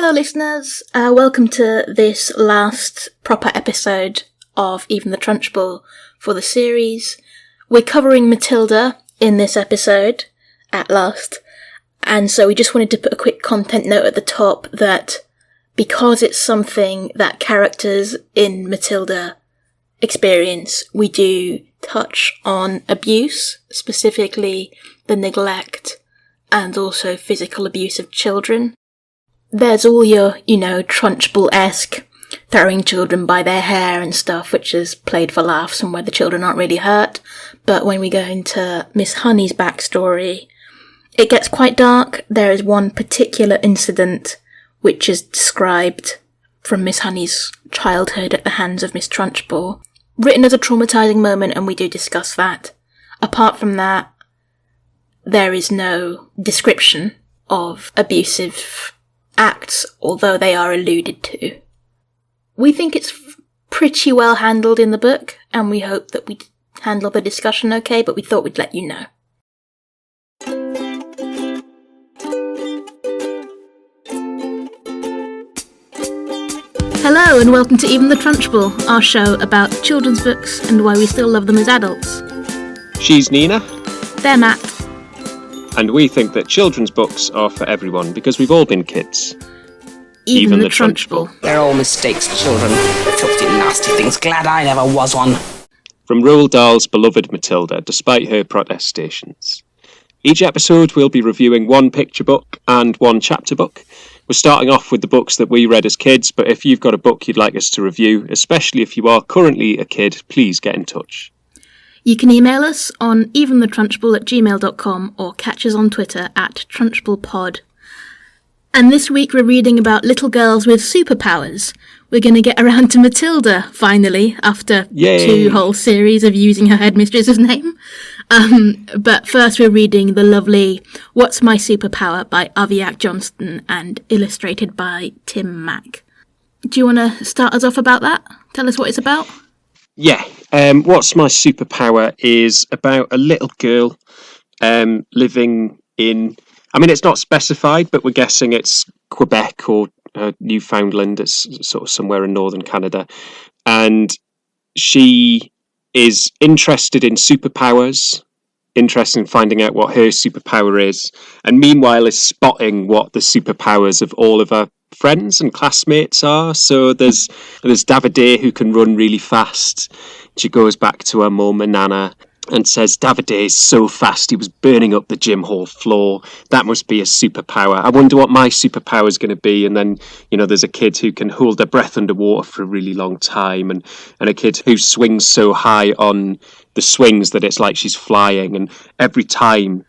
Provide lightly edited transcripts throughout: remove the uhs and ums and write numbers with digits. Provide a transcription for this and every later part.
Hello listeners, welcome to this last proper episode of Even the Trunchbull for the series. We're covering Matilda in this episode, at last, and so we just wanted to put a quick content note at the top that because it's something that characters in Matilda experience, we do touch on abuse, specifically the neglect and also physical abuse of children. There's all your, Trunchbull-esque throwing children by their hair and stuff, which is played for laughs and where the children aren't really hurt. But when we go into Miss Honey's backstory, it gets quite dark. There is one particular incident which is described from Miss Honey's childhood at the hands of Miss Trunchbull, written as a traumatising moment, and we do discuss that. Apart from that, there is no description of abusive acts, although they are alluded to. We think it's pretty well handled in the book, and we hope that we handle the discussion okay, but we thought we'd let you know. Hello, and welcome to Even the Trunchbull, our show about children's books and why we still love them as adults. She's Nina. They're Matt. And we think that children's books are for everyone, because we've all been kids. Even the Trunchbull. They're all mistakes, children. Filthy, nasty things. Glad I never was one. From Roald Dahl's beloved Matilda, despite her protestations. Each episode we'll be reviewing one picture book and one chapter book. We're starting off with the books that we read as kids, but if you've got a book you'd like us to review, especially if you are currently a kid, please get in touch. You can email us on eventhetrunchbull@gmail.com or catch us on Twitter @TrunchbullPod. And this week we're reading about little girls with superpowers. We're going to get around to Matilda, finally, after two whole series of using her headmistress's name. But first we're reading the lovely What's My Superpower by Aviak Johnston and illustrated by Tim Mack. Do you want to start us off about that? Tell us what it's about. Yeah, What's My Superpower is about a little girl living in, it's not specified, but we're guessing it's Quebec or Newfoundland. It's sort of somewhere in northern Canada. And she is interested in superpowers, interested in finding out what her superpower is, and meanwhile is spotting what the superpowers of all of her friends and classmates are. So there's Davide, who can run really fast. She goes back to her mum and Nana and says, Davide is so fast, he was burning up the gym hall floor. That must be a superpower. I wonder what my superpower is going to be. And then, there's a kid who can hold their breath underwater for a really long time, and a kid who swings so high on the swings that it's like she's flying. And every time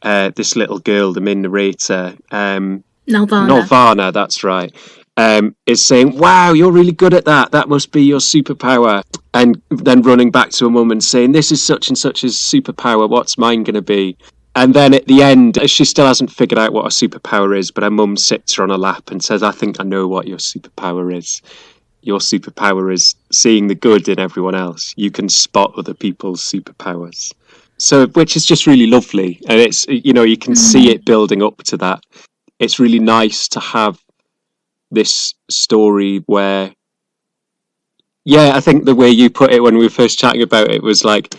this little girl, the main narrator, Nelvana, that's right, is saying, wow, you're really good at that. That must be your superpower. And then running back to her mum and saying, this is such and such a superpower. What's mine going to be? And then at the end, she still hasn't figured out what her superpower is, but her mum sits her on her lap and says, I think I know what your superpower is. Your superpower is seeing the good in everyone else. You can spot other people's superpowers. So, which is just really lovely. And it's, you can see it building up to that. It's really nice to have this story where, I think the way you put it when we were first chatting about it was like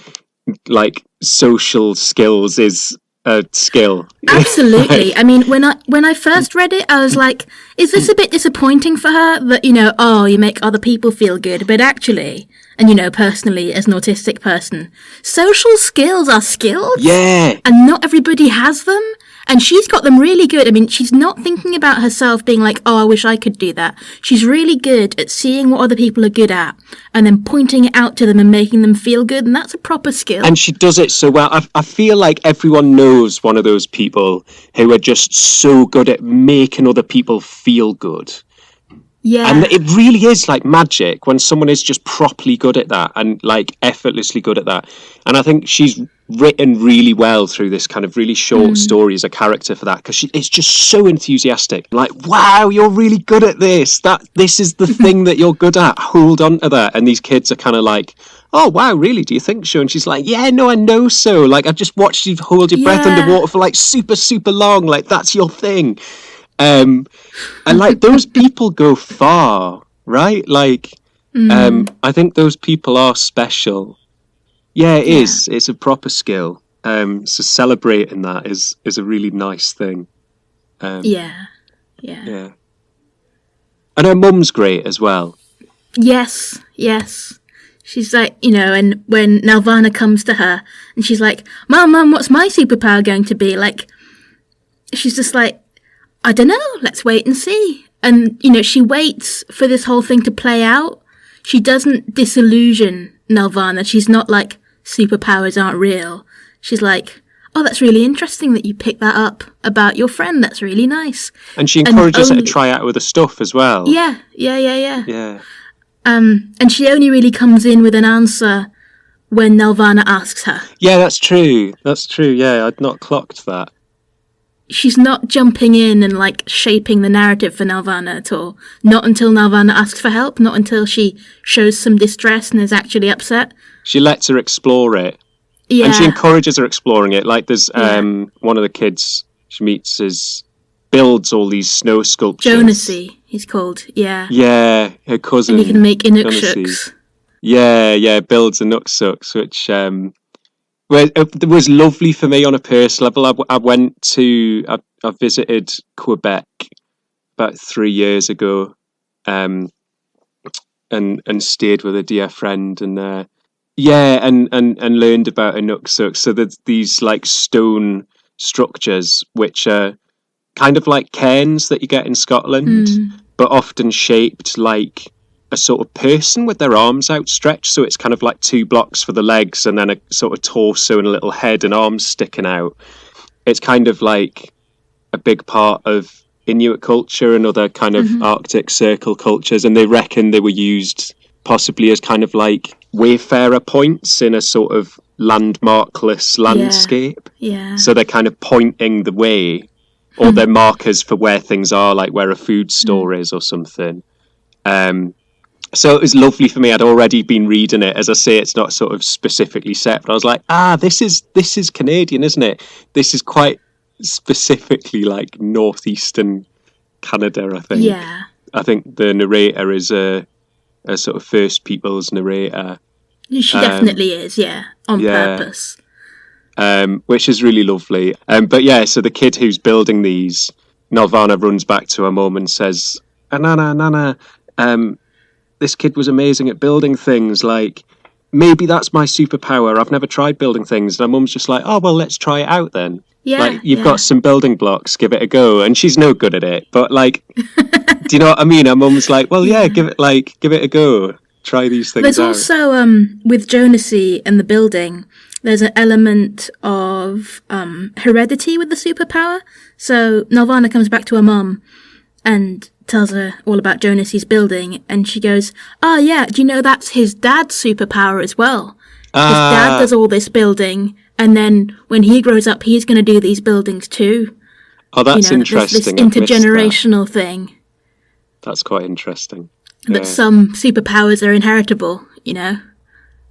social skills is a skill. Absolutely. When I first read it, I was like, is this a bit disappointing for her that, you make other people feel good, but actually, and personally as an autistic person, social skills are skills. Yeah. And not everybody has them. And she's got them really good. She's not thinking about herself being like, oh, I wish I could do that. She's really good at seeing what other people are good at and then pointing it out to them and making them feel good. And that's a proper skill. And she does it so well. I feel like everyone knows one of those people who are just so good at making other people feel good. Yeah. And it really is like magic when someone is just properly good at that and like effortlessly good at that. And I think she's written really well through this kind of really short story as a character for that, because it's just so enthusiastic. Like, wow, you're really good at this. This is the thing that you're good at. Hold on to that. And these kids are kind of like, oh, wow, really? Do you think so? And she's like, yeah, no, I know so. Like, I've just watched you hold your breath underwater for like super, super long. Like, that's your thing. And like those people go far, right? Like, I think those people are special. Yeah, it is. It's a proper skill. So celebrating that is a really nice thing. Yeah. Yeah. And her mum's great as well. Yes. She's like, and when Nelvana comes to her and she's like, Mum, what's my superpower going to be? Like, she's just like, I don't know, let's wait and see. And, she waits for this whole thing to play out. She doesn't disillusion Nelvana. She's not like, superpowers aren't real. She's like, oh, that's really interesting that you picked that up about your friend. That's really nice. And she encourages her to try out other stuff as well. Yeah. Yeah. And she only really comes in with an answer when Nelvana asks her. Yeah, that's true. Yeah, I'd not clocked that. She's not jumping in and like shaping the narrative for Nelvana at all. Not until Nelvana asks for help, not until she shows some distress and is actually upset. She lets her explore it. Yeah. And she encourages her exploring it. Like there's one of the kids she meets builds all these snow sculptures. Jonassy, he's called, yeah. Yeah, her cousin. And he can make Inukshuks. Yeah, builds a Nuksux, which it was lovely for me on a personal level. I visited Quebec about 3 years ago, and stayed with a dear friend, and learned about a Nuksuk. So there's these like stone structures which are kind of like cairns that you get in Scotland, but often shaped like a sort of person with their arms outstretched. So it's kind of like 2 blocks for the legs and then a sort of torso and a little head and arms sticking out. It's kind of like a big part of Inuit culture and other kind of Arctic Circle cultures, and they reckon they were used possibly as kind of like wayfarer points in a sort of landmarkless landscape. Yeah. So they're kind of pointing the way, or they're markers for where things are, like where a food store is or something. So it was lovely for me. I'd already been reading it. As I say, it's not sort of specifically set, but I was like, this is Canadian, isn't it? This is quite specifically like northeastern Canada, I think. Yeah. I think the narrator is a sort of First Peoples narrator. She definitely is, on purpose. Which is really lovely. But yeah, so the kid who's building these, Nelvana runs back to her mum and says, Nana, this kid was amazing at building things, like, maybe that's my superpower. I've never tried building things. And her mum's just like, oh, well, let's try it out then. Yeah, like, you've got some building blocks, give it a go. And she's no good at it. But, like, do you know what I mean? Her mum's like, well, yeah, give it a go. Try these things There's out. also, with Jonassy and the building, there's an element of heredity with the superpower. So Nelvana comes back to her mum and tells her all about Jonassy's building, and she goes, oh yeah, do you know that's his dad's superpower as well? His dad does all this building, and then when he grows up, he's going to do these buildings too. Oh, that's interesting. This intergenerational thing. That's quite interesting. That some superpowers are inheritable,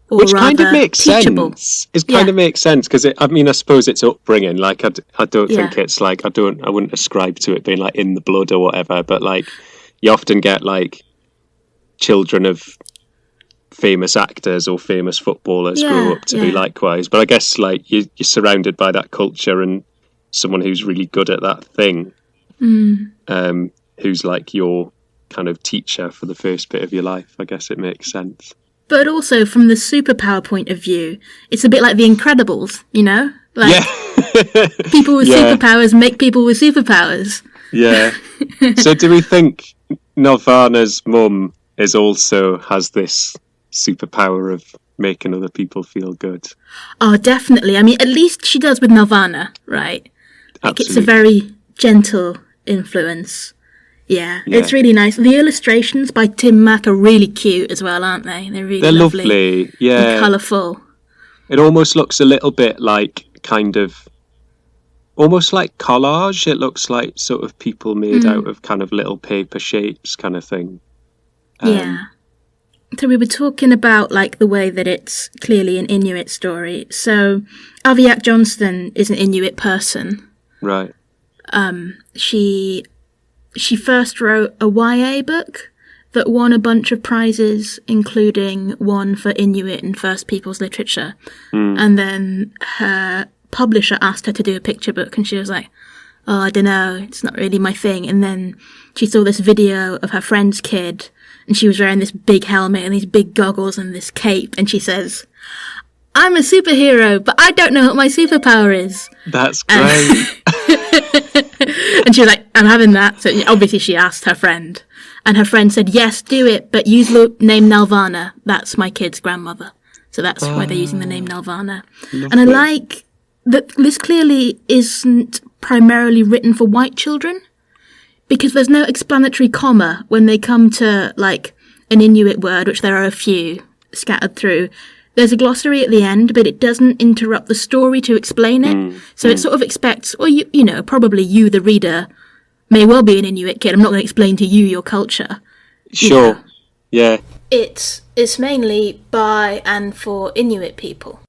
Or which kind of makes teachable. sense. It kind of makes sense because I suppose it's upbringing. Like I don't think it's like I wouldn't ascribe to it being like in the blood or whatever. But like you often get like children of famous actors or famous footballers grow up to be likewise. But I guess like you're surrounded by that culture and someone who's really good at that thing, who's like your kind of teacher for the first bit of your life. I guess it makes sense. But also, from the superpower point of view, it's a bit like The Incredibles, Like, people with superpowers make people with superpowers. Yeah. So do we think Nelvana's mum has this superpower of making other people feel good? Oh, definitely. I mean, at least she does with Nelvana, right? Like, it's a very gentle influence. Yeah, it's really nice. The illustrations by Tim Mack are really cute as well, aren't they? They're lovely. Yeah. And colourful. It almost looks a little bit like almost like collage. It looks like sort of people made out of kind of little paper shapes kind of thing. Yeah. So we were talking about like the way that it's clearly an Inuit story. So Aviak Johnston is an Inuit person. Right. She she first wrote a YA book that won a bunch of prizes, including one for Inuit and First Peoples literature. And then her publisher asked her to do a picture book, and she was like, oh, I don't know, it's not really my thing. And then she saw this video of her friend's kid, and she was wearing this big helmet and these big goggles and this cape, and she says, I'm a superhero, but I don't know what my superpower is. That's great. And she was like, I'm having that. So obviously she asked her friend. And her friend said, yes, do it, but use the name Nelvana. That's my kid's grandmother. So that's why they're using the name Nelvana. Lovely. And I like that this clearly isn't primarily written for white children, because there's no explanatory comma when they come to, like, an Inuit word, which there are a few scattered through. There's a glossary at the end, but it doesn't interrupt the story to explain it. So it sort of expects, or you know, probably you, the reader, may well be an Inuit kid. I'm not going to explain to you your culture. Sure. know. Yeah. It's mainly by and for Inuit people.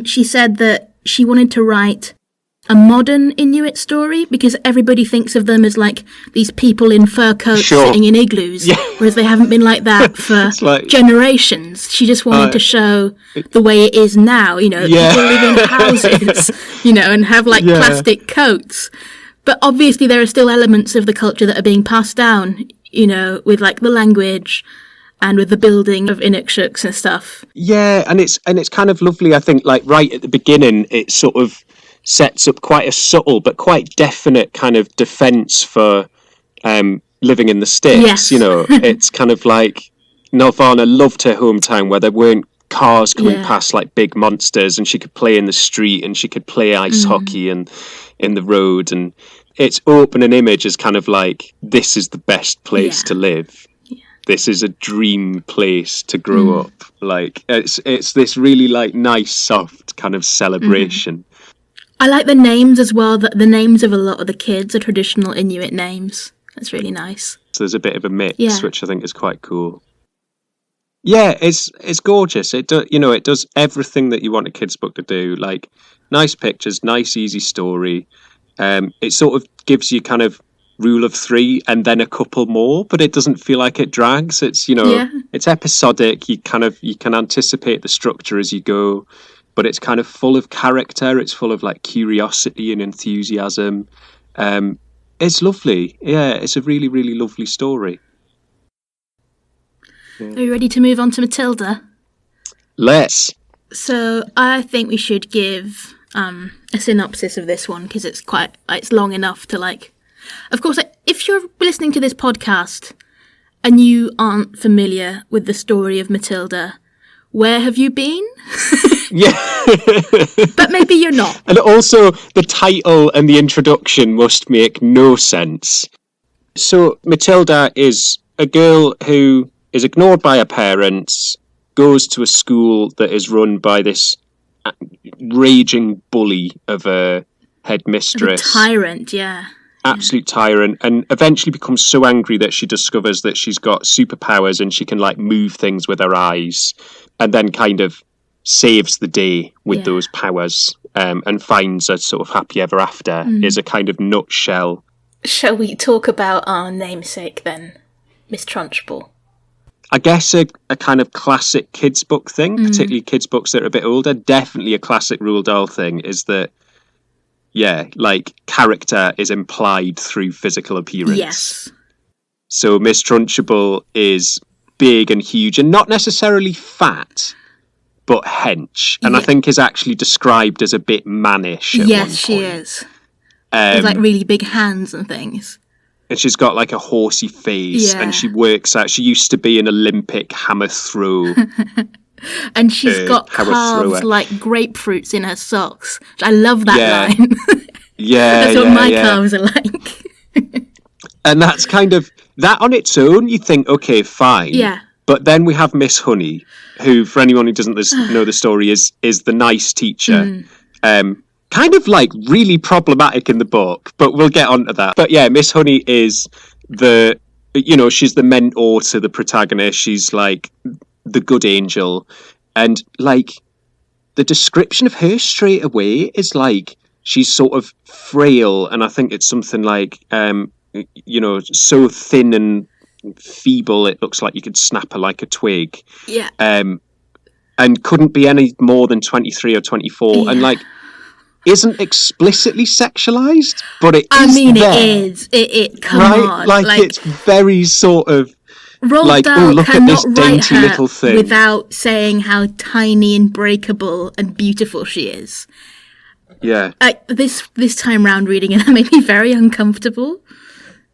She said that she wanted to write a modern Inuit story because everybody thinks of them as like these people in fur coats sitting in igloos, whereas they haven't been like that for generations. She just wanted to show the way it is now, you know, people live in houses, you know, and have like plastic coats. But obviously there are still elements of the culture that are being passed down, you know, with like the language and with the building of Inukshuks and stuff. Yeah, and it's kind of lovely, I think, like right at the beginning, it sort of sets up quite a subtle but quite definite kind of defence for living in the sticks. Yes. You know, it's kind of like Nelvana loved her hometown where there weren't cars coming past like big monsters, and she could play in the street and she could play ice hockey and in the road, and its opening image is kind of like, this is the best place to live. This is a dream place to grow up. Like it's this really like nice, soft kind of celebration. I like the names as well. That the names of a lot of the kids are traditional Inuit names. That's really nice. So there's a bit of a mix, which I think is quite cool. Yeah, it's gorgeous. It does everything that you want a kids' book to do. Like nice pictures, nice easy story. It sort of gives you kind of rule of three and then a couple more, but it doesn't feel like it drags. It's it's episodic. You can anticipate the structure as you go, but it's kind of full of character. It's full of like curiosity and enthusiasm. It's lovely. Yeah, it's a really, really lovely story. Are you ready to move on to Matilda? Let's. So I think we should give a synopsis of this one because it's long enough to like. Of course, if you're listening to this podcast and you aren't familiar with the story of Matilda, where have you been? Yeah. But maybe you're not. And also, the title and the introduction must make no sense. So, Matilda is a girl who is ignored by her parents, goes to a school that is run by this raging bully of a headmistress. A tyrant, yeah. Absolute tyrant, and eventually becomes so angry that she discovers that she's got superpowers and she can like move things with her eyes, and then kind of saves the day with those powers, and finds a sort of happy ever after is a kind of nutshell. Shall we talk about our namesake then, Miss Trunchbull? I guess a kind of classic kids book thing, particularly kids books that are a bit older, definitely a classic Roald Dahl thing, is that like character is implied through physical appearance. Yes. So Miss Trunchbull is big and huge and not necessarily fat, but hench. And I think is actually described as a bit mannish at one point. She is. With like really big hands and things. And she's got like a horsey face and she works out. She used to be an Olympic hammer throw. And she's got calves like grapefruits in her socks. I love that line. That's what my calves are like. And that's kind of, that on its own, you think, okay, fine. Yeah. But then we have Miss Honey, who, for anyone who doesn't know the story, is the nice teacher. Kind of like really problematic in the book, but we'll get onto that. But yeah, Miss Honey is she's the mentor to the protagonist. She's like the good angel, and like the description of her straight away is like she's sort of frail, and I think it's something like, so thin and feeble it looks like you could snap her like a twig. Yeah. And couldn't be any more than 23 or 24, and like isn't explicitly sexualized, but it is. I mean, there, it is. It come right? on, like it's very sort of. Roald like, Dahl look at cannot this write dainty her little thing without saying how tiny and breakable and beautiful she is. Yeah. This time round reading it, that made me very uncomfortable.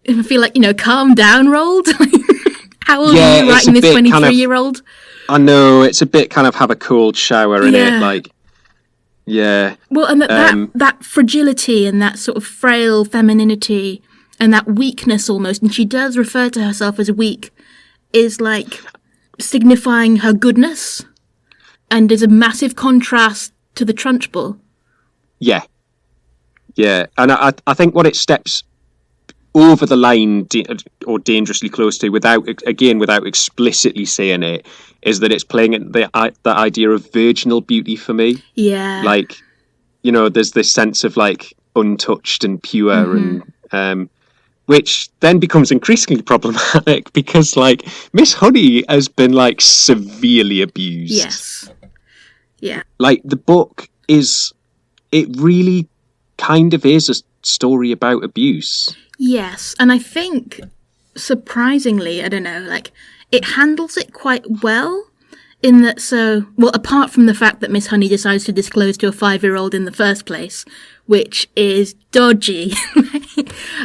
I feel like, calm down, Roald. How old are you writing this 23-year-old? I know, it's a bit kind of have a cold shower in it, like, yeah. Well, and that fragility and that sort of frail femininity and that weakness almost, and she does refer to herself as weak, is like signifying her goodness, and is a massive contrast to the Trunchbull. Yeah. Yeah, and I think what it steps over the line or dangerously close to, without explicitly saying it, is that it's playing at the idea of virginal beauty for me. Yeah. Like, there's this sense of like untouched and pure, and which then becomes increasingly problematic because like Miss Honey has been like severely abused. Yes. Yeah. Like the book it really kind of is a story about abuse. Yes, and I think, surprisingly, I don't know, like, it handles it quite well, in that apart from the fact that Miss Honey decides to disclose to a 5-year-old in the first place, which is dodgy.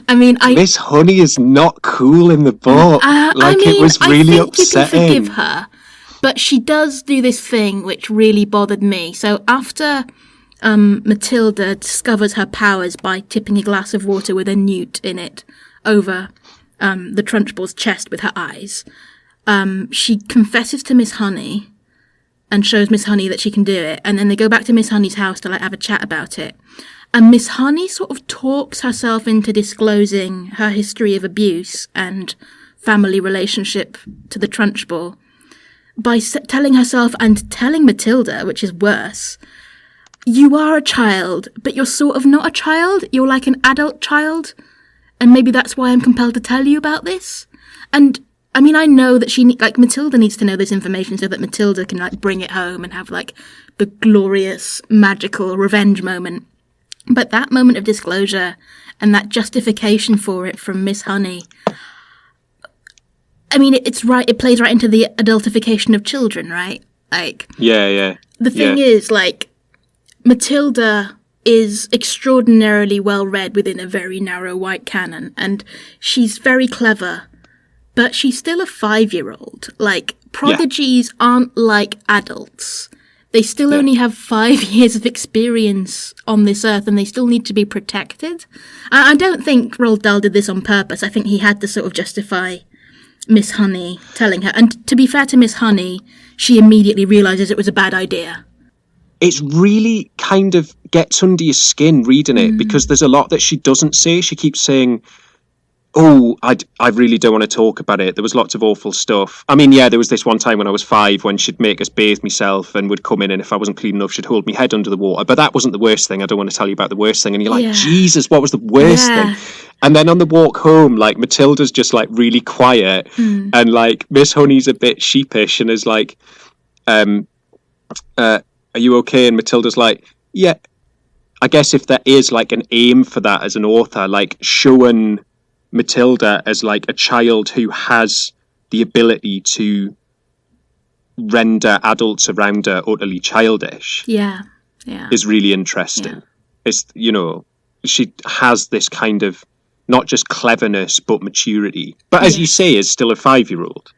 I mean, Miss Honey is not cool in the book. It was really upsetting. You can forgive her, but she does do this thing which really bothered me. So after Matilda discovers her powers by tipping a glass of water with a newt in it over the Trunchbull's chest with her eyes, she confesses to Miss Honey and shows Miss Honey that she can do it, and then they go back to Miss Honey's house to like have a chat about it. And Miss Honey sort of talks herself into disclosing her history of abuse and family relationship to the Trunchbull by telling herself and telling Matilda, which is worse, you are a child, but you're sort of not a child. You're like an adult child. And maybe that's why I'm compelled to tell you about this. And, I mean, I know that Matilda needs to know this information so that Matilda can, like, bring it home and have, like, the glorious, magical revenge moment. But that moment of disclosure and that justification for it from Miss Honey, I mean, it's right, it plays right into the adultification of children, right? Like... Yeah. The thing is, like... Matilda is extraordinarily well read within a very narrow white canon, and she's very clever, but she's still a 5-year-old. Like, prodigies aren't like adults. They still only have 5 years of experience on this earth, and they still need to be protected. I don't think Roald Dahl did this on purpose. I think he had to sort of justify Miss Honey telling her. And to be fair to Miss Honey, she immediately realises it was a bad idea. It's really kind of gets under your skin reading it, because there's a lot that she doesn't say. She keeps saying, oh, I really don't want to talk about it. There was lots of awful stuff. I mean, there was this one time when I was 5 when she'd make us bathe myself and would come in, and if I wasn't clean enough, she'd hold my head under the water. But that wasn't the worst thing. I don't want to tell you about the worst thing. And you're like, Jesus, what was the worst thing? And then on the walk home, like, Matilda's just, like, really quiet. And, like, Miss Honey's a bit sheepish and is like, are you okay? And Matilda's like, yeah. I guess if there is like an aim for that as an author, like showing Matilda as like a child who has the ability to render adults around her utterly childish, is really interesting. It's, she has this kind of not just cleverness but maturity, but as you say, is still a 5-year-old.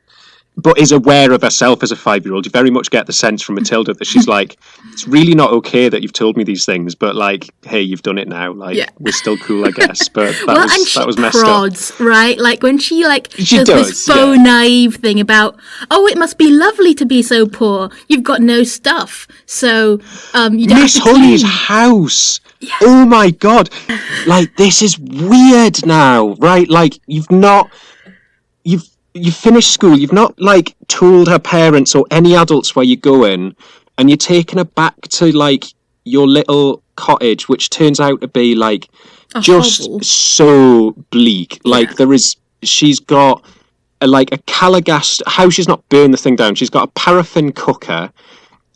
But is aware of herself as a 5-year-old. You very much get the sense from Matilda that she's like, it's really not okay that you've told me these things, but like, hey, you've done it now. Like, we're still cool, I guess. But that was messed up. Right? Like when she does this faux naive thing about, oh, it must be lovely to be so poor. You've got no stuff, so you don't. Miss Honey's house. Yeah. Oh my God! Like, this is weird now, right? Like you've finished school, you've not, like, told her parents or any adults where you're going, and you're taking her back to, like, your little cottage, which turns out to be like A just hovel. so bleak. Like Yeah. she's got a Calagas. How she's not burned the thing down? She's got a paraffin cooker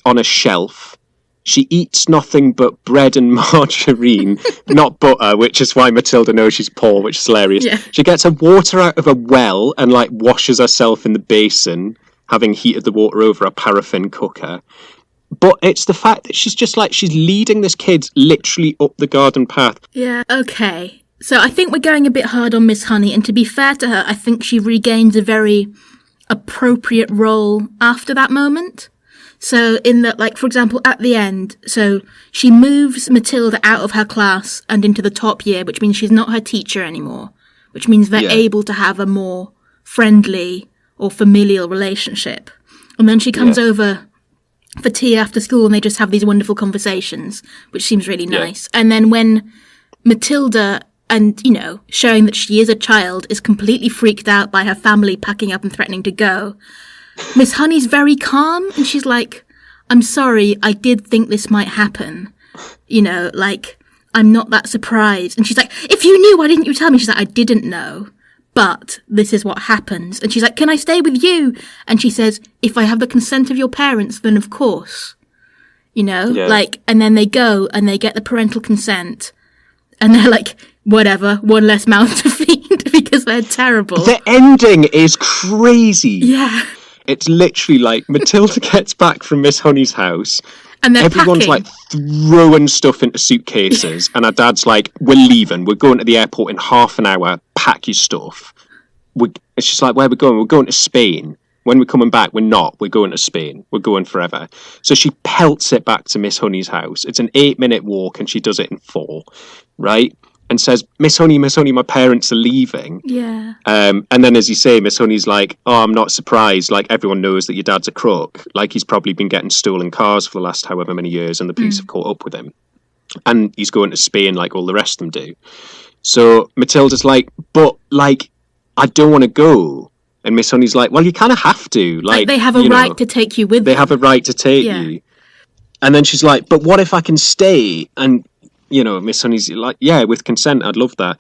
on a shelf. She eats nothing but bread and margarine, not butter, which is why Matilda knows she's poor, which is hilarious. Yeah. She gets her water out of a well and like washes herself in the basin, having heated the water over a paraffin cooker. But it's the fact that she's just like, she's leading this kid literally up the garden path. Yeah, okay. So I think we're going a bit hard on Miss Honey, and to be fair to her, I think she regains a very appropriate role after that moment. So in that, like, for example, at the end, so she moves Matilda out of her class and into the top year, which means she's not her teacher anymore, which means they're Yeah. able to have a more friendly or familial relationship. And then she comes over for tea after school and they just have these wonderful conversations, which seems really nice. And then when Matilda, and, you know, showing that she is a child, is completely freaked out by her family packing up and threatening to go, Miss Honey's very calm, and she's like, I'm sorry, I did think this might happen. You know, like, I'm not that surprised. And she's like, if you knew, why didn't you tell me? She's like, I didn't know, but this is what happens. And she's like, can I stay with you? And she says, if I have the consent of your parents, then of course. You know, like, and then they go and they get the parental consent. And they're like, whatever, one less mouth to feed because they're terrible. The ending is crazy. Yeah. It's literally like Matilda gets back from Miss Honey's house. And they're Everyone's packing. like throwing stuff into suitcases. And her dad's like, we're leaving. We're going to the airport in half an hour. Pack your stuff. It's just like, where are we going? We're going to Spain. When we're coming back, we're not. We're going to Spain. We're going forever. So she pelts it back to Miss Honey's house. It's an 8-minute walk and she does it in 4, right? And says, Miss Honey, my parents are leaving. Yeah. And then, as you say, Miss Honey's like, oh, I'm not surprised. Like, everyone knows that your dad's a crook. Like, he's probably been getting stolen cars for the last however many years and the police have caught up with him. And he's going to Spain like all the rest of them do. So Matilda's like, but, like, I don't want to go. And Miss Honey's like, well, you kind of have to. Like they have a right to take you with They them. have a right to take you. And then she's like, but what if I can stay? And, you know, Miss Honey's like, yeah, with consent, I'd love that.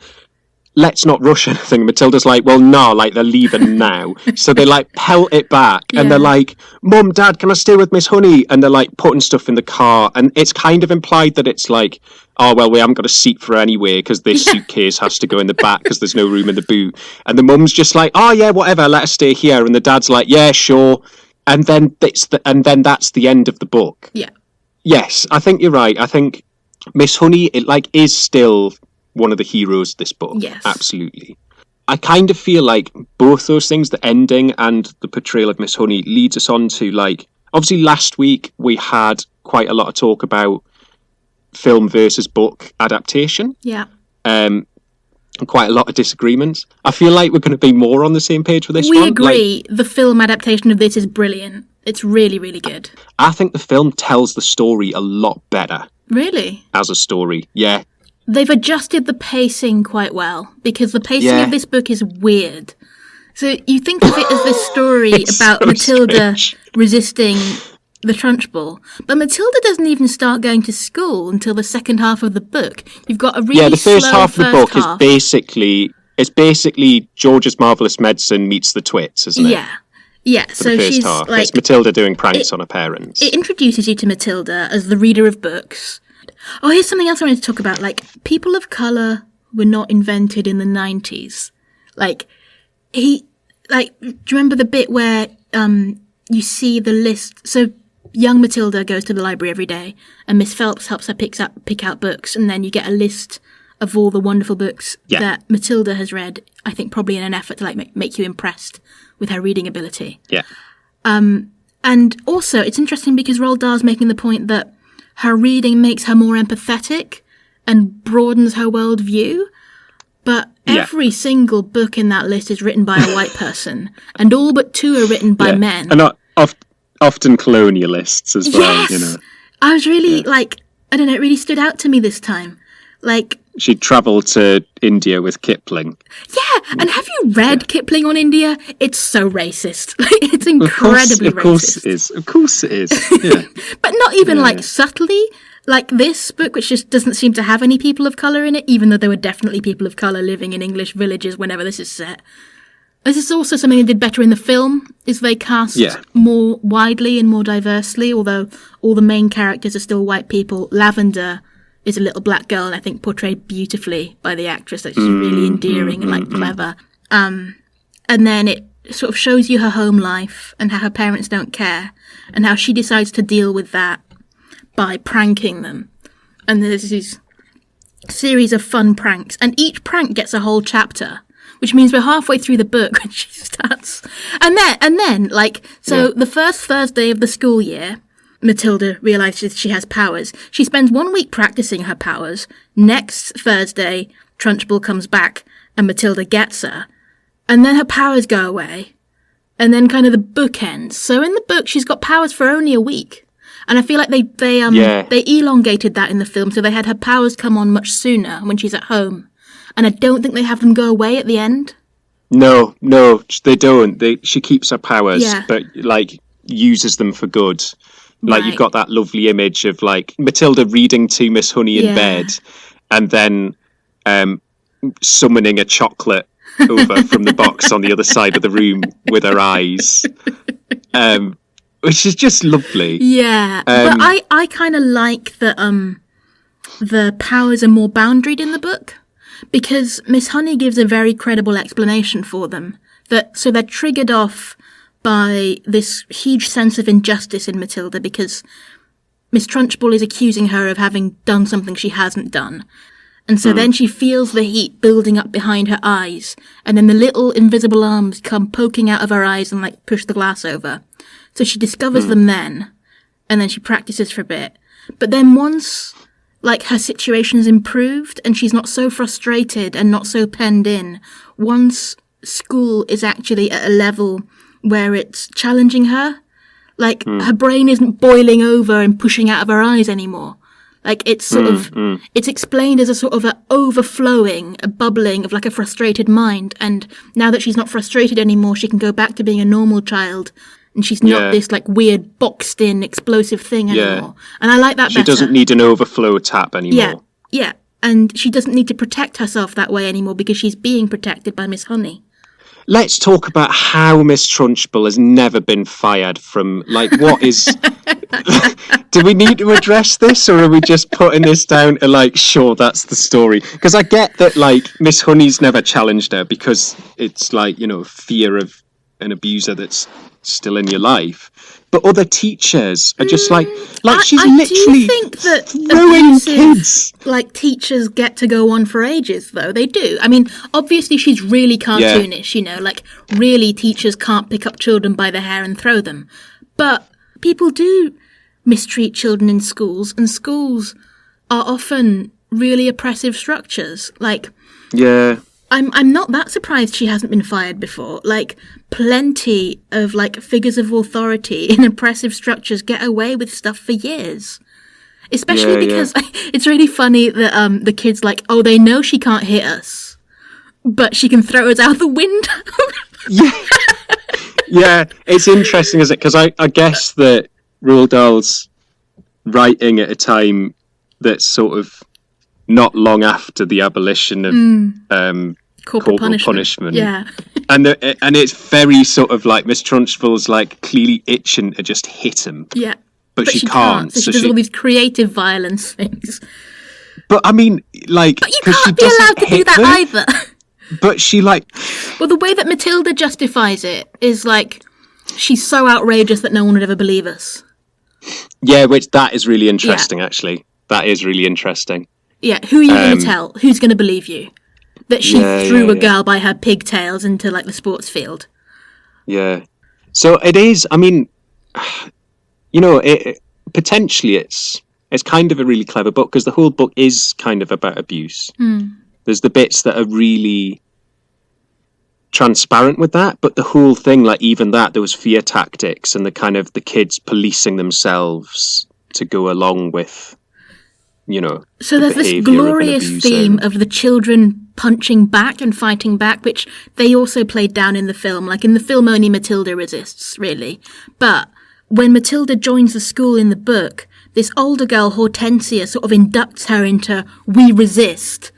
Let's not rush anything. Matilda's like, well, no, like, they're leaving now. So they, like, pelt it back. And they're like, Mum, Dad, can I stay with Miss Honey? And they're, like, putting stuff in the car. And it's kind of implied that it's like, oh, well, we haven't got a seat for her anyway because this suitcase has to go in the back because there's no room in the boot. And the mum's just like, oh, yeah, whatever, let her stay here. And the dad's like, yeah, sure. And then that's the end of the book. Yeah. Yes, I think you're right. I think Miss Honey, it like is still one of the heroes of this book. Yes. Absolutely. I kind of feel like both those things, the ending and the portrayal of Miss Honey, leads us on to, like, obviously last week we had quite a lot of talk about film versus book adaptation. Yeah. And quite a lot of disagreements. I feel like we're going to be more on the same page with this We one. agree. The film adaptation of this is brilliant. It's really, really good. I think the film tells the story a lot better Really? as a story. Yeah. They've adjusted the pacing quite well because the pacing of this book is weird. So you think of it as this story about so Matilda strange. resisting the Trunchbull, but Matilda doesn't even start going to school until the second half of the book. You've got a really Yeah, the first slow half of the first book half. is basically George's Marvellous Medicine meets the Twits, isn't it? Yeah. For So the first she's half. like, It's Matilda doing pranks on her parents. it introduces you to Matilda as the reader of books. Oh, here's something else I wanted to talk about. Like, people of colour were not invented in the 90s. Like, do you remember the bit where you see the list? So young Matilda goes to the library every day, and Miss Phelps helps her pick out books, and then you get a list of all the wonderful books that Matilda has read, I think probably in an effort to, like, make you impressed with her reading ability. Yeah. And also, it's interesting because Roald Dahl's making the point that her reading makes her more empathetic and broadens her worldview. But every single book in that list is written by a white person, and all but 2 are written by men. And not often colonialists as well, Yes! you know. I was really, like, I don't know, it really stood out to me this time. Like, She travelled to India with Kipling. yeah, and have you read Kipling on India? It's so racist. Like, it's incredibly Of course racist. it is. Of course it is. Yeah. But not even, like, subtly. like this book, which just doesn't seem to have any people of colour in it, even though there were definitely people of colour living in English villages whenever this is set. This is also something they did better in the film, is they cast more widely and more diversely, although all the main characters are still white people. Lavender is a little black girl, and I think portrayed beautifully by the actress. Like, she's really endearing and, like, clever. And then it sort of shows you her home life and how her parents don't care, and how she decides to deal with that by pranking them. And there's this series of fun pranks, and each prank gets a whole chapter, which means we're halfway through the book when she starts. And then, like, so the first Thursday of the school year, Matilda realises she has powers. She spends 1 week practicing her powers. Next Thursday, Trunchbull comes back and Matilda gets her. And then her powers go away. And then kind of the book ends. So in the book, she's got powers for only a week. And I feel like they elongated that in the film, so they had her powers come on much sooner when she's at home. And I don't think they have them go away at the end. No, they don't. She keeps her powers, but, like, uses them for good. Like, you've got that lovely image of, like, Matilda reading to Miss Honey in bed, and then summoning a chocolate over from the box on the other side of the room with her eyes, which is just lovely. Yeah, but I kind of like that the powers are more boundaried in the book, because Miss Honey gives a very credible explanation for them. So they're triggered off by this huge sense of injustice in Matilda, because Miss Trunchbull is accusing her of having done something she hasn't done. And so then she feels the heat building up behind her eyes, and then the little invisible arms come poking out of her eyes and, like, push the glass over. So she discovers them then, and then she practices for a bit. But then once, like, her situation's improved and she's not so frustrated and not so penned in, once school is actually at a level where it's challenging her, like, her brain isn't boiling over and pushing out of her eyes anymore. Like, it's sort of, it's explained as a sort of a overflowing, a bubbling of, like, a frustrated mind. And now that she's not frustrated anymore, she can go back to being a normal child. And she's not this, like, weird, boxed-in, explosive thing anymore. And I like that better. She doesn't need an overflow tap anymore. Yeah. And she doesn't need to protect herself that way anymore because she's being protected by Miss Honey. Let's talk about how Miss Trunchbull has never been fired from, like, what is... Do we need to address this, or are we just putting this down to, like, sure, that's the story? Because I get that, like, Miss Honey's never challenged her because it's, like, you know, fear of an abuser that's still in your life. But other teachers are just like she's literally throwing kids. Like, teachers get to go on for ages, though. They do. I mean, obviously she's really cartoonish, you know, like, really teachers can't pick up children by the hair and throw them. But people do mistreat children in schools, and schools are often really oppressive structures. Like, I'm not that surprised she hasn't been fired before. Like, plenty of, like, figures of authority in oppressive structures get away with stuff for years. Especially because it's really funny that the kid's like, oh, they know she can't hit us, but she can throw us out the window. Yeah, it's interesting, isn't it? Because I guess that Roald Dahl's writing at a time that's sort of not long after the abolition of corporal punishment. Yeah. And it's very sort of like Miss Trunchbull's, like, clearly itching to just hit him. Yeah. But she can't. So she does all these creative violence things. But I mean, like, but you can't be allowed to do that either. But she, like... Well, the way that Matilda justifies it is, like, she's so outrageous that no one would ever believe us. Yeah, that is really interesting, actually. That is really interesting. Yeah, who are you going to tell? Who's going to believe you? That she threw a girl by her pigtails into, like, the sports field. Yeah. So it is, I mean, you know, potentially it's kind of a really clever book, because the whole book is kind of about abuse. There's the bits that are really transparent with that, but the whole thing, like, even that, there was fear tactics and the kind of the kids policing themselves to go along with, you know. So there's this glorious theme of the children punching back and fighting back, which they also played down in the film. Like, in the film, only Matilda resists, really. But when Matilda joins the school in the book, this older girl, Hortensia, sort of inducts her into We Resist.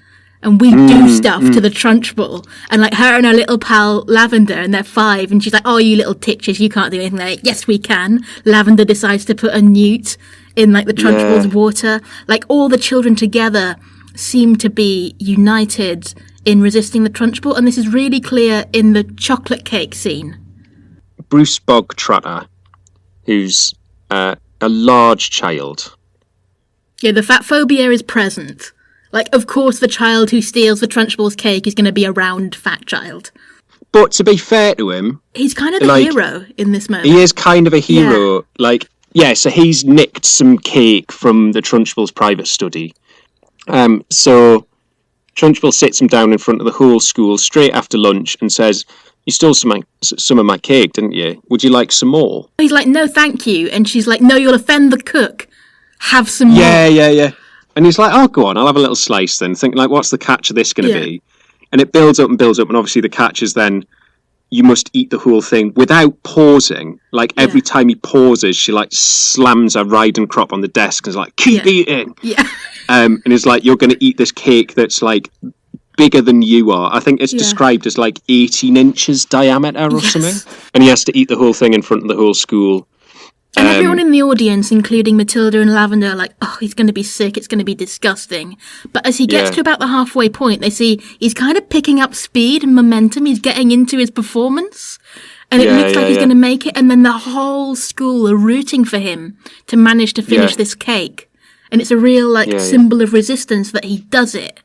And we do stuff to the Trunchbull. And like her and her little pal Lavender, and they're 5. And she's like, oh, you little titches, you can't do anything. Like, yes, we can. Lavender decides to put a newt in like the Trunchbull's water. Like all the children together seem to be united in resisting the Trunchbull. And this is really clear in the chocolate cake scene. Bruce Bogtrotter, who's a large child. Yeah, the fat phobia is present. Like, of course, the child who steals the Trunchbull's cake is going to be a round, fat child. But to be fair to him... He's kind of the hero in this moment. He is kind of a hero. Yeah. So he's nicked some cake from the Trunchbull's private study. So Trunchbull sits him down in front of the whole school straight after lunch and says, you stole some of my cake, didn't you? Would you like some more? He's like, no, thank you. And she's like, no, you'll offend the cook. Have some more. Yeah. And he's like, oh, go on, I'll have a little slice then. Think, like, what's the catch of this going to be? And it builds up, and obviously the catch is then you must eat the whole thing without pausing. Like, every time he pauses, she, like, slams her riding crop on the desk and is like, keep eating! Yeah. And it's like, you're going to eat this cake that's, like, bigger than you are. I think it's described as, like, 18 inches diameter or something. And he has to eat the whole thing in front of the whole school. And everyone in the audience, including Matilda and Lavender, are like, oh, he's going to be sick, it's going to be disgusting. But as he gets to about the halfway point, they see he's kind of picking up speed and momentum, he's getting into his performance, and it looks like he's going to make it, and then the whole school are rooting for him to manage to finish this cake. And it's a real, symbol of resistance that he does it.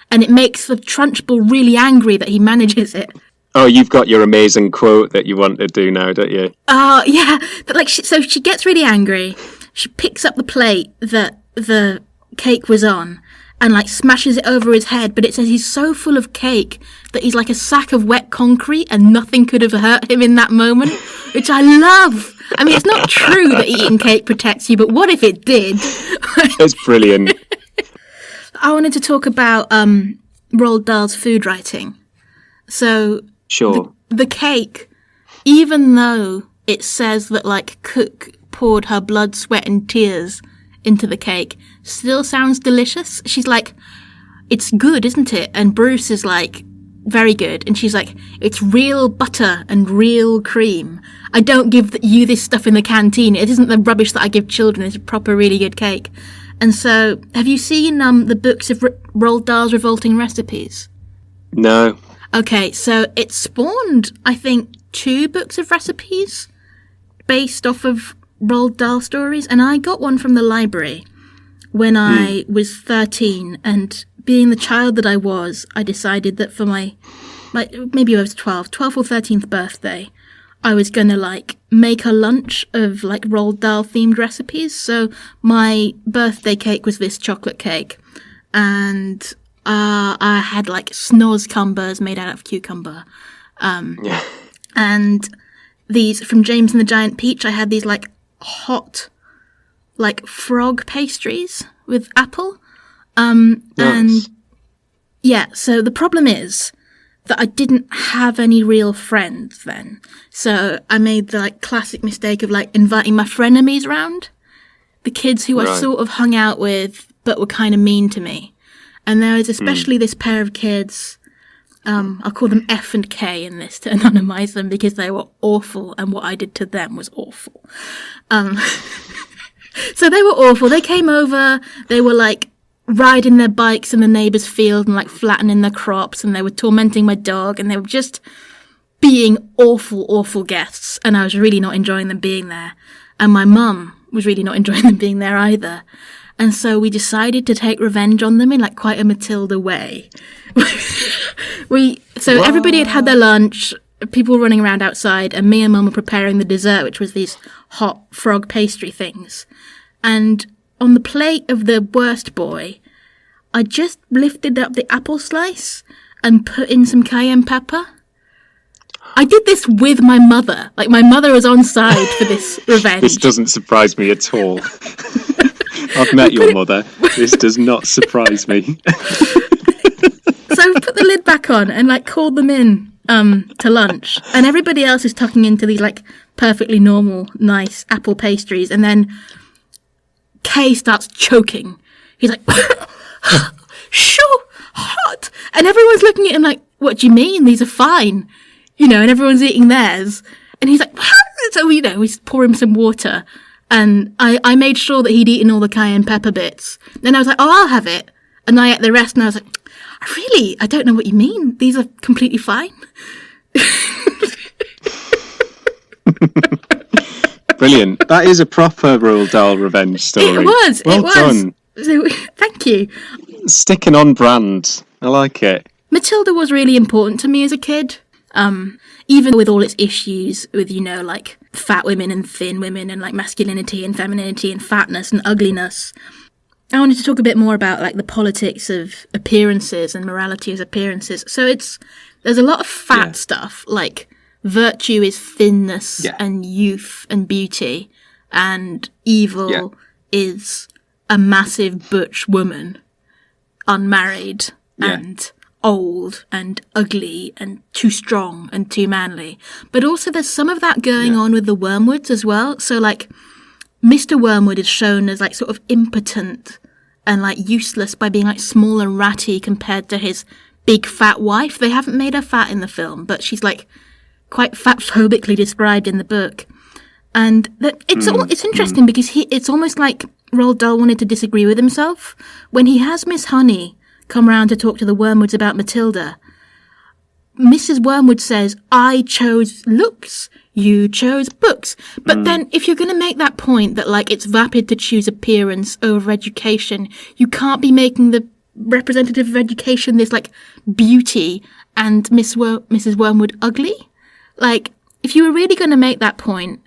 And it makes the Trunchbull really angry that he manages it. Oh, you've got your amazing quote that you want to do now, don't you? Oh, yeah. But so she gets really angry. She picks up the plate that the cake was on and smashes it over his head. But it says he's so full of cake that he's like a sack of wet concrete and nothing could have hurt him in that moment, which I love. I mean, it's not true that eating cake protects you, but what if it did? It's brilliant. I wanted to talk about Roald Dahl's food writing. So... Sure. The cake, even though it says that, Cook poured her blood, sweat, and tears into the cake, still sounds delicious. She's like, it's good, isn't it? And Bruce is like, very good. And she's like, it's real butter and real cream. I don't give you this stuff in the canteen. It isn't the rubbish that I give children. It's a proper, really good cake. And so, have you seen the books of Roald Dahl's Revolting Recipes? No. Okay, so it spawned, I think, 2 books of recipes based off of Roald Dahl stories, and I got one from the library when I was 13, and being the child that I was, I decided that for my maybe I was 12th or 13th birthday, I was gonna, make a lunch of, Roald Dahl-themed recipes. So my birthday cake was this chocolate cake, and... I had Snoz cumbers made out of cucumber. And these, from James and the Giant Peach, I had these hot, frog pastries with apple. Nice. And yeah, so the problem is that I didn't have any real friends then. So I made the classic mistake of inviting my frenemies round. The kids who I sort of hung out with, but were kind of mean to me. And there was especially this pair of kids, I'll call them F and K in this to anonymise them because they were awful and what I did to them was awful. So they were awful. They came over, they were riding their bikes in the neighbour's field and flattening their crops, and they were tormenting my dog, and they were just being awful, awful guests, and I was really not enjoying them being there. And my mum was really not enjoying them being there either. And so we decided to take revenge on them in quite a Matilda way. Everybody had had their lunch, people were running around outside, and me and Mum were preparing the dessert, which was these hot frog pastry things. And on the plate of the worst boy, I just lifted up the apple slice and put in some cayenne pepper. I did this with my mother. My mother was on side for this revenge. This doesn't surprise me at all. I've met your mother. This does not surprise me. So I put the lid back on and called them in to lunch, and everybody else is tucking into these perfectly normal, nice apple pastries, and then Kay starts choking. He's like, sure, hot. And everyone's looking at him like, what do you mean? These are fine. And everyone's eating theirs. And he's like, so, we pour him some water. And I made sure that he'd eaten all the cayenne pepper bits. Then I was like, oh, I'll have it. And I ate the rest, and I was like, I don't know what you mean. These are completely fine. Brilliant. That is a proper Roald Dahl revenge story. It was. Well done. So, thank you. Sticking on brand. I like it. Matilda was really important to me as a kid. Even with all its issues with, like fat women and thin women and like masculinity and femininity and fatness and ugliness. I wanted to talk a bit more about like the politics of appearances and morality as appearances. So there's a lot of fat stuff, like virtue is thinness and youth and beauty, and evil is a massive butch woman, unmarried and old and ugly and too strong and too manly. But also there's some of that going on with the Wormwoods as well. So like Mr. Wormwood is shown as like sort of impotent and like useless by being like small and ratty compared to his big fat wife. They haven't made her fat in the film, but she's like quite fat-phobically described in the book. And it's interesting because it's almost like Roald Dahl wanted to disagree with himself. When he has Miss Honey come round to talk to the Wormwoods about Matilda, Mrs. Wormwood says, I chose looks, you chose books. But then if you're going to make that point that like it's vapid to choose appearance over education, you can't be making the representative of education this like beauty and Mrs. Wormwood ugly. Like, if you were really going to make that point,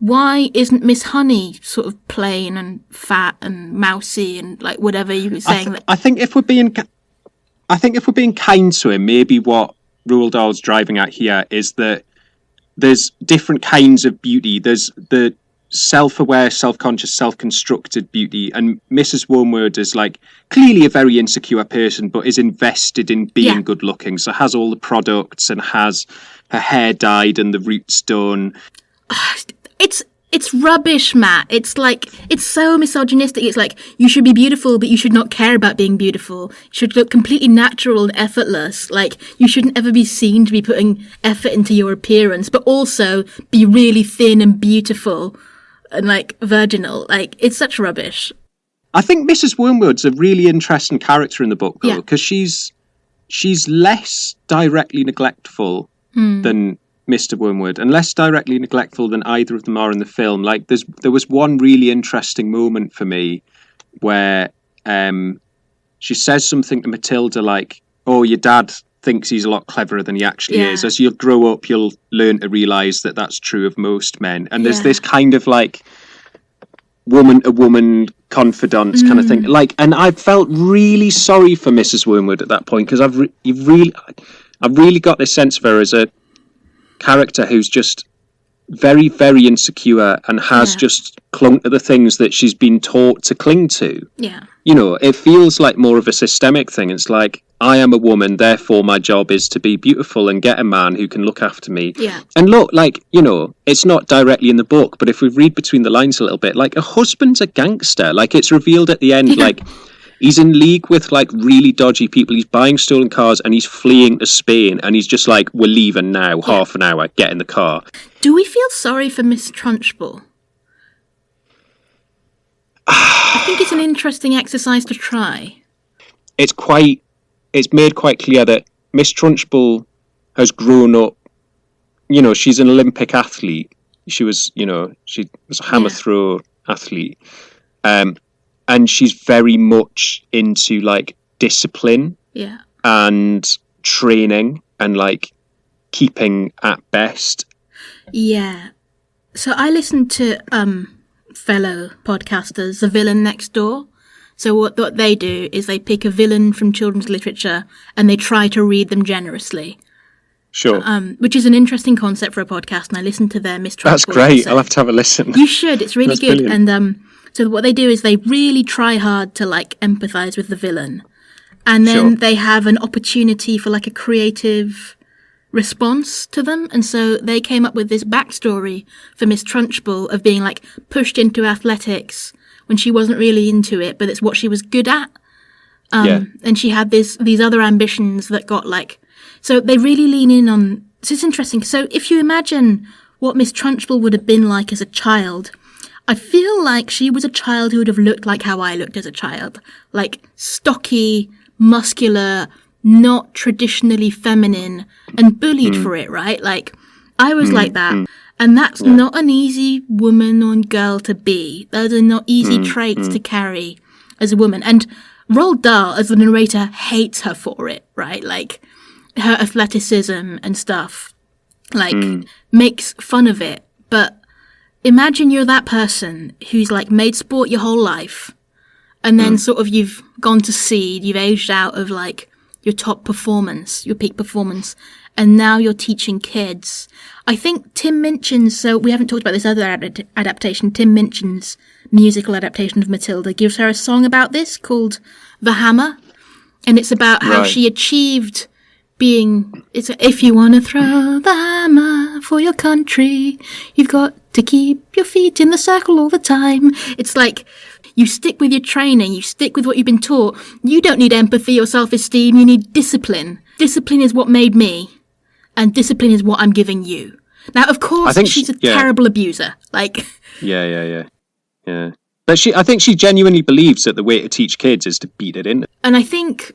why isn't Miss Honey sort of plain and fat and mousy and like whatever you were saying? I think if we're being kind to him, maybe what Roald Dahl's driving at here is that there's different kinds of beauty. There's the self-aware, self-conscious, self-constructed beauty, and Mrs. Wormwood is like clearly a very insecure person, but is invested in being good looking. So has all the products and has her hair dyed and the roots done. It's rubbish, Matt. It's like, it's so misogynistic. It's like, you should be beautiful, but you should not care about being beautiful. You should look completely natural and effortless. Like, you shouldn't ever be seen to be putting effort into your appearance, but also be really thin and beautiful and like virginal. Like, it's such rubbish. I think Mrs. Wormwood's a really interesting character in the book, though, because she's less directly neglectful than Mr. Wormwood, and less directly neglectful than either of them are in the film. Like, there was one really interesting moment for me where she says something to Matilda like, oh, your dad thinks he's a lot cleverer than he actually is. As you'll grow up, you'll learn to realise that that's true of most men. And there's this kind of like woman-to-woman confidant kind of thing. Like, and I felt really sorry for Mrs. Wormwood at that point, because I've really got this sense of her as a character who's just very, very insecure and has just clung to the things that she's been taught to cling to. Yeah. You know, it feels like more of a systemic thing. It's like, I am a woman, therefore my job is to be beautiful and get a man who can look after me. Yeah. And look, like, you know, it's not directly in the book, but if we read between the lines a little bit, like, a husband's a gangster. Like, it's revealed at the end, like, he's in league with like really dodgy people. He's buying stolen cars and he's fleeing to Spain. And he's just like, we're leaving now, half an hour, get in the car. Do we feel sorry for Miss Trunchbull? I think it's an interesting exercise to try. It's made quite clear that Miss Trunchbull has grown up, you know, she's an Olympic athlete. She was a hammer throw athlete. And she's very much into like discipline and training and like keeping at best. Yeah. So I listened to fellow podcasters, The Villain Next Door. So what they do is they pick a villain from children's literature and they try to read them generously. Sure. Which is an interesting concept for a podcast, and I listened to their Miss Trunchbull That's great. episode. I'll have to have a listen. You should. It's really good. Brilliant. And so what they do is they really try hard to like empathize with the villain, and then they have an opportunity for like a creative response to them. And so they came up with this backstory for Miss Trunchbull of being like pushed into athletics when she wasn't really into it, but it's what she was good at. Yeah. And she had these other ambitions that got like, so they really lean in on, so it's interesting. So if you imagine what Miss Trunchbull would have been like as a child, I feel like she was a child who would have looked like how I looked as a child. Like stocky, muscular, not traditionally feminine, and bullied for it, right? Like, I was like that. And that's not an easy woman or girl to be. Those are not easy traits to carry as a woman. And Roald Dahl, as the narrator, hates her for it, right? Like, her athleticism and stuff, like, makes fun of it. But imagine you're that person who's, like, made sport your whole life, and then sort of you've gone to seed, you've aged out of, like, your top performance, your peak performance, and now you're teaching kids. I think Tim Minchin's, so we haven't talked about this other adaptation, Tim Minchin's musical adaptation of Matilda gives her a song about this called The Hammer, and it's about how she achieved being, if you want to throw the hammer for your country, you've got to keep your feet in the circle all the time. It's like, you stick with your training, you stick with what you've been taught. You don't need empathy or self-esteem, you need discipline. Discipline is what made me, and discipline is what I'm giving you. Now, of course, she's a terrible abuser. Like, yeah. But I think she genuinely believes that the way to teach kids is to beat it in. And I think,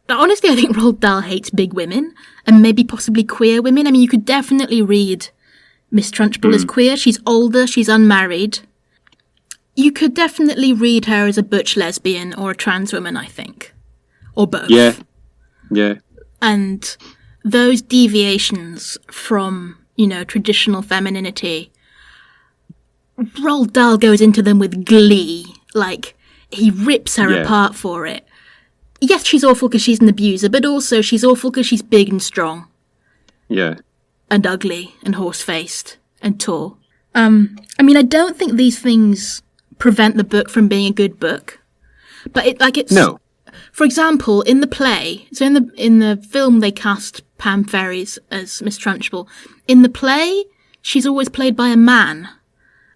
honestly, I think Roald Dahl hates big women, and maybe possibly queer women. I mean, you could definitely read Miss Trunchbull as queer. She's older, she's unmarried. You could definitely read her as a butch lesbian or a trans woman, I think. Or both. Yeah. And those deviations from, traditional femininity, Roald Dahl goes into them with glee. Like, he rips her apart for it. Yes, she's awful because she's an abuser, but also she's awful because she's big and strong. Yeah. And ugly and horse-faced and tall. I don't think these things prevent the book from being a good book. But it's... No. For example, in the play, so in the film they cast Pam Ferries as Miss Trunchbull. In the play, she's always played by a man.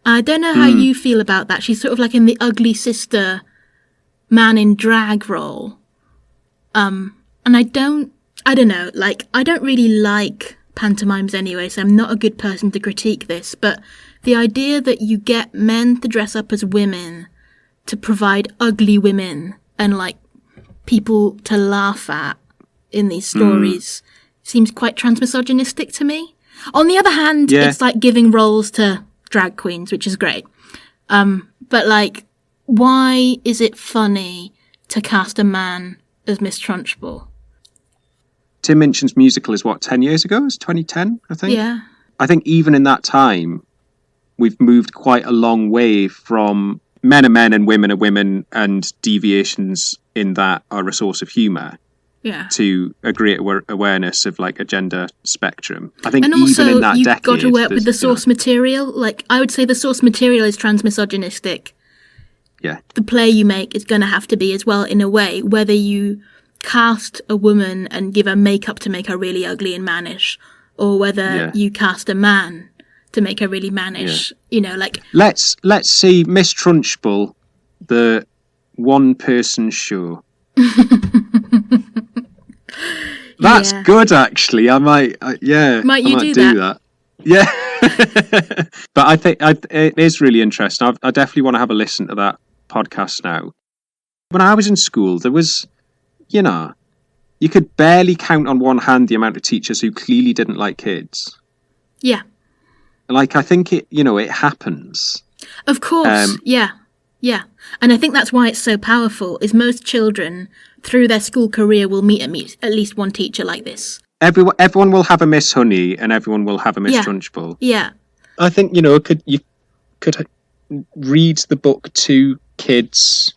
I don't know how you feel about that. She's sort of like in the ugly sister man in drag role. And I don't know, like, I don't really like pantomimes anyway, so I'm not a good person to critique this, but the idea that you get men to dress up as women to provide ugly women and, like, people to laugh at in these stories seems quite transmisogynistic to me. On the other hand, it's like giving roles to drag queens, which is great. But, like, why is it funny to cast a man as Miss Trunchbull? Tim Minchin's musical is 10 years ago? It's 2010, I think. Yeah. I think even in that time, we've moved quite a long way from men are men and women are women, and deviations in that are a source of humour. Yeah. To a great awareness of, like, a gender spectrum. I think and also, even in that you've decade... got to work with the source material. Like, I would say the source material is transmisogynistic. Yeah. The play you make is going to have to be as well, in a way, whether you cast a woman and give her makeup to make her really ugly and mannish, or whether you cast a man to make her really mannish. Like... Let's see Miss Trunchbull, the one-person show. That's good, actually. I might, Might you I might do that? Yeah. But I think it is really interesting. I definitely want to have a listen to that podcast now. When I was in school, there was, you could barely count on one hand the amount of teachers who clearly didn't like kids. Yeah. Like, I think it happens. Of course, yeah. And I think that's why it's so powerful, is most children, through their school career, will meet at least one teacher like this. Everyone will have a Miss Honey, and everyone will have a Miss Trunchbull. Yeah. I think, you could read the book to kids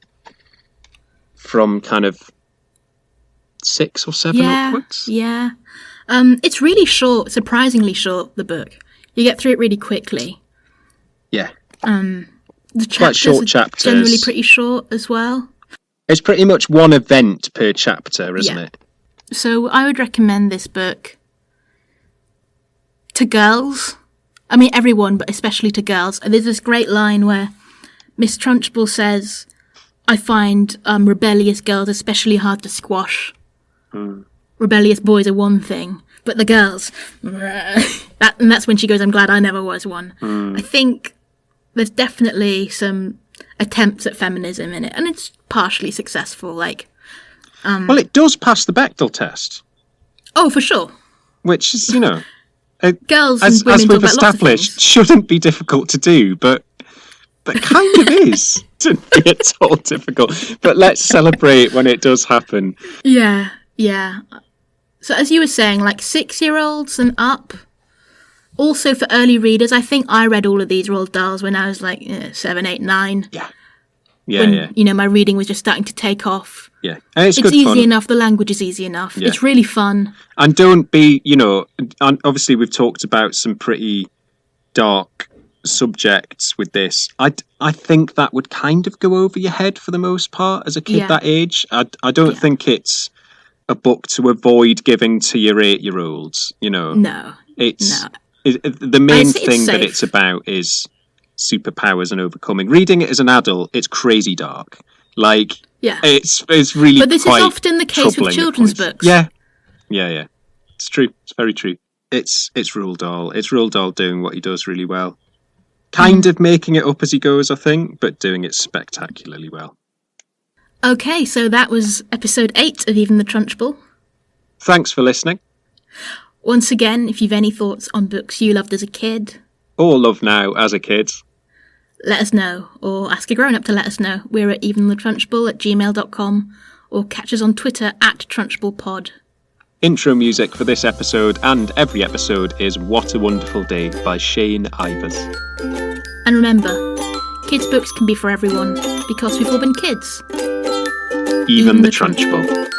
from kind of 6 or 7 upwards. Yeah. It's really short, surprisingly short, the book. You get through it really quickly. Yeah. The chapters are chapters. Generally pretty short as well. It's pretty much one event per chapter, isn't it? So I would recommend this book to girls. I mean, everyone, but especially to girls. And there's this great line where Miss Trunchbull says, I find rebellious girls especially hard to squash. Rebellious boys are one thing, but the girls, and that's when she goes, I'm glad I never was one. I think there's definitely some attempts at feminism in it, and it's partially successful. Well, it does pass the Bechdel test, Oh, for sure. which is, Girls as and women we've talk about lots of established, things. shouldn't be difficult to do, but kind of is. Shouldn't be at all difficult. But let's celebrate when it does happen. Yeah. So as you were saying, 6-year-olds and up. Also for early readers, I think I read all of these Roald Dahls when I was 7, 8, 9. Yeah. My reading was just starting to take off. Yeah. And it's It's good easy fun. enough, the language is easy enough. Yeah. It's really fun. And don't be, and obviously we've talked about some pretty dark subjects with this. I think that would kind of go over your head for the most part as a kid Yeah. that age. I don't think it's a book to avoid giving to your 8-year-olds, No. It's No. the main It's thing that safe. it's about is superpowers and overcoming. Reading it as an adult, it's crazy dark. Yeah. It's really But this is quite often the case with troubling at children's points. books. Yeah. It's true. It's very true. It's Roald Dahl. It's Roald Dahl doing what he does really well. Kind of making it up as he goes, I think, but doing it spectacularly well. Okay, so that was episode 8 of Even the Trunchbull. Thanks for listening. Once again, if you've any thoughts on books you loved as a kid, Or love now as a kid. let us know, or ask a grown-up to let us know. We're at eventhethrunchbull@gmail.com, or catch us on Twitter @TrunchbullPod. Intro music for this episode and every episode is What a Wonderful Day by Shane Ivers. And remember, kids' books can be for everyone, because we've all been kids. Even the Trunchbull.